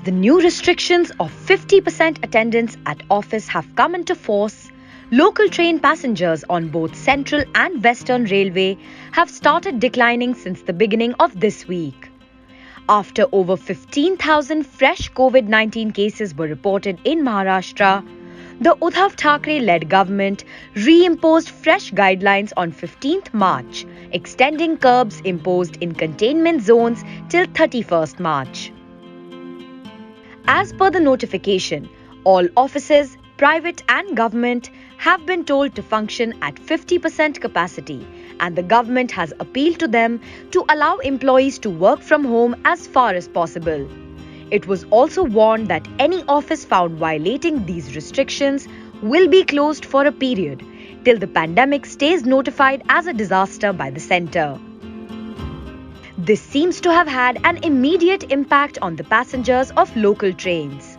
the new restrictions of 50% attendance at office have come into force, local train passengers on both Central and Western Railway have started declining since the beginning of this week. After over 15,000 fresh COVID-19 cases were reported in Maharashtra, the Uddhav Thackeray-led government reimposed fresh guidelines on 15th March, extending curbs imposed in containment zones till 31st March. As per the notification, all offices, private and government, have been told to function at 50% capacity, and the government has appealed to them to allow employees to work from home as far as possible. It was also warned that any office found violating these restrictions will be closed for a period till the pandemic stays notified as a disaster by the centre. This seems to have had an immediate impact on the passengers of local trains.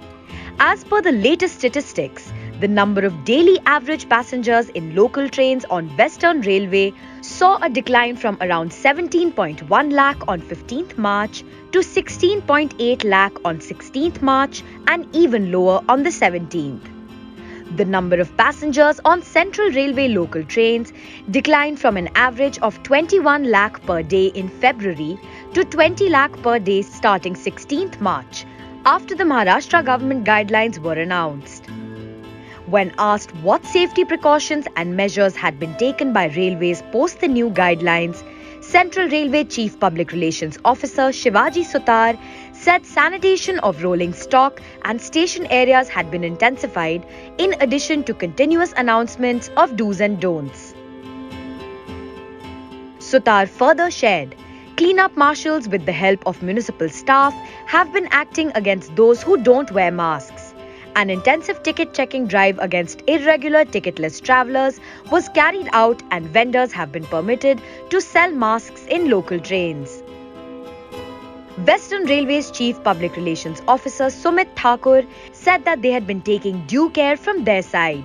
As per the latest statistics, the number of daily average passengers in local trains on Western Railway saw a decline from around 17.1 lakh on 15th March to 16.8 lakh on 16th March and even lower on the 17th. The number of passengers on Central Railway local trains declined from an average of 21 lakh per day in February to 20 lakh per day starting 16th March after the Maharashtra government guidelines were announced. When asked what safety precautions and measures had been taken by railways post the new guidelines, Central Railway Chief Public Relations Officer Shivaji Sutar said sanitation of rolling stock and station areas had been intensified in addition to continuous announcements of do's and don'ts. Sutar further shared, clean-up marshals with the help of municipal staff have been acting against those who don't wear masks. An intensive ticket-checking drive against irregular ticketless travellers was carried out and vendors have been permitted to sell masks in local trains. Western Railway's Chief Public Relations Officer Sumit Thakur said that they had been taking due care from their side.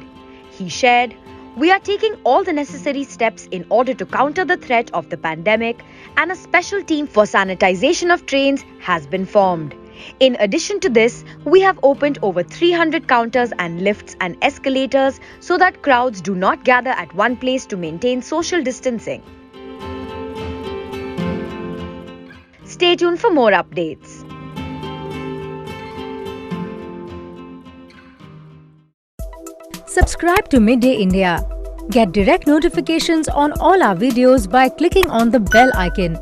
He shared, "We are taking all the necessary steps in order to counter the threat of the pandemic, and a special team for sanitization of trains has been formed. In addition to this, we have opened over 300 counters and lifts and escalators so that crowds do not gather at one place to maintain social distancing." Stay tuned for more updates. Subscribe to Midday India. Get direct notifications on all our videos by clicking on the bell icon.